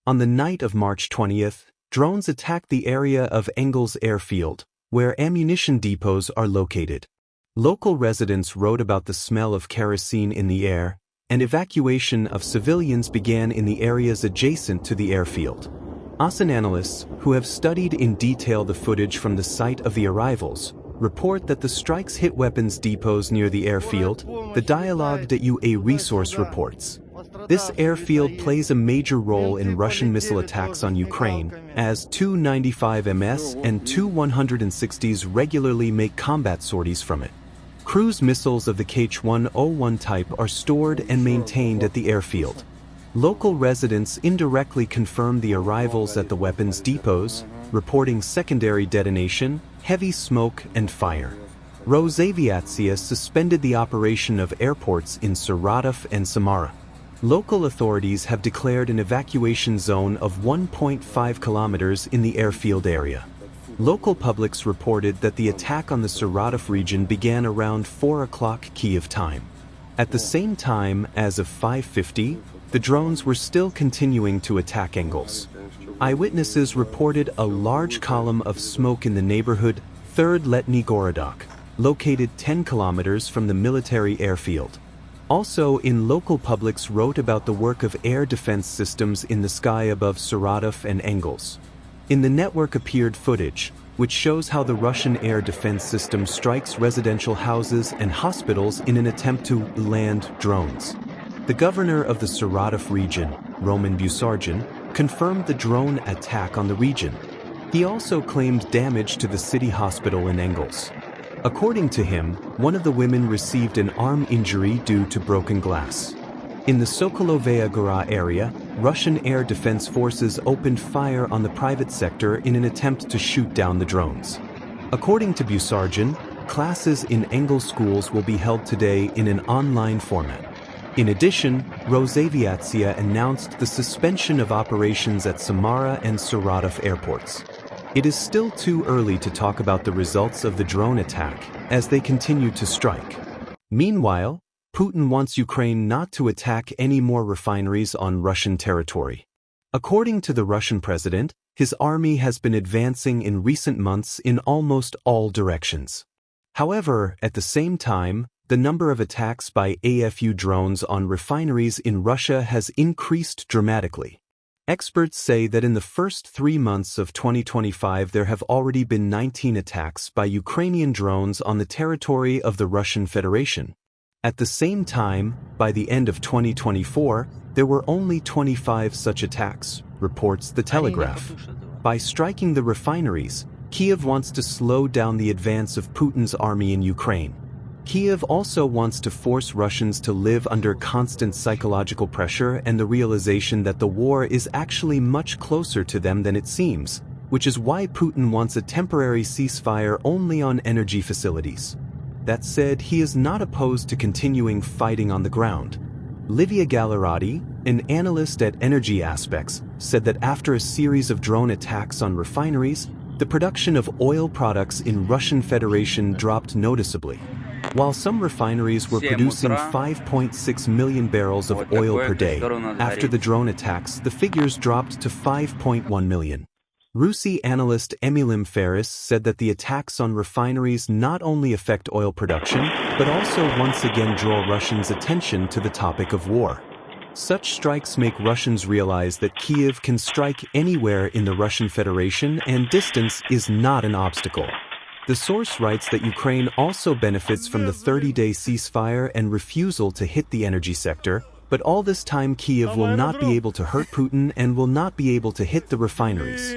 On the night of March 20th, drones attacked the area of Enegels airfield, where ammunition depots are located. Local residents wrote about the smell of kerosene in the air, and evacuation of civilians began in the areas adjacent to the airfield. ASEAN analysts, who have studied in detail the footage from the site of the arrivals, report that the strikes hit weapons depots near the airfield, the Dialogue.ua resource reports. This airfield plays a major role in Russian missile attacks on Ukraine, as two 95ms and two 160s regularly make combat sorties from it. Cruise missiles of the Kh-101 type are stored and maintained at the airfield. Local residents indirectly confirmed the arrivals at the weapons depots, reporting secondary detonation, heavy smoke, and fire. Rosaviatsia suspended the operation of airports in Saratov and Samara. Local authorities have declared an evacuation zone of 1.5 kilometers in the airfield area. Local publics reported that the attack on the Saratov region began around 4 o'clock Kyiv time. At the same time, as of 5:50, the drones were still continuing to attack Enegels. Eyewitnesses reported a large column of smoke in the neighborhood 3rd Letny Gorodok, located 10 kilometers from the military airfield. Also, local publics wrote about the work of air defense systems in the sky above Saratov and Enegels. In the network appeared footage, which shows how the Russian air defense system strikes residential houses and hospitals in an attempt to land drones. The governor of the Saratov region, Roman Busargin, confirmed the drone attack on the region. He also claimed damage to the city hospital in Enegels. According to him, one of the women received an arm injury due to broken glass. In the Sokolovaya Gora area, Russian air defense forces opened fire on the private sector in an attempt to shoot down the drones. According to Busargin, classes in Enegels schools will be held today in an online format. In addition, Rosaviatsia announced the suspension of operations at Samara and Saratov airports. It is still too early to talk about the results of the drone attack, as they continue to strike. Meanwhile, Putin wants Ukraine not to attack any more refineries on Russian territory. According to the Russian president, his army has been advancing in recent months in almost all directions. However, at the same time, the number of attacks by AFU drones on refineries in Russia has increased dramatically. Experts say that in the first 3 months of 2025 there have already been 19 attacks by Ukrainian drones on the territory of the Russian Federation. At the same time, by the end of 2024, there were only 25 such attacks, reports The Telegraph. By striking the refineries, Kyiv wants to slow down the advance of Putin's army in Ukraine. Kyiv also wants to force Russians to live under constant psychological pressure and the realization that the war is actually much closer to them than it seems, which is why Putin wants a temporary ceasefire only on energy facilities. That said, he is not opposed to continuing fighting on the ground. Livia Gallerati, an analyst at Energy Aspects, said that after a series of drone attacks on refineries, the production of oil products in Russian Federation dropped noticeably. While some refineries were producing 5.6 million barrels of oil per day, after the drone attacks, the figures dropped to 5.1 million. RUSI analyst Emilim Ferris said that the attacks on refineries not only affect oil production, but also once again draw Russians' attention to the topic of war. Such strikes make Russians realize that Kyiv can strike anywhere in the Russian Federation and distance is not an obstacle. The source writes that Ukraine also benefits from the 30-day ceasefire and refusal to hit the energy sector, but all this time Kyiv will not be able to hurt Putin and will not be able to hit the refineries.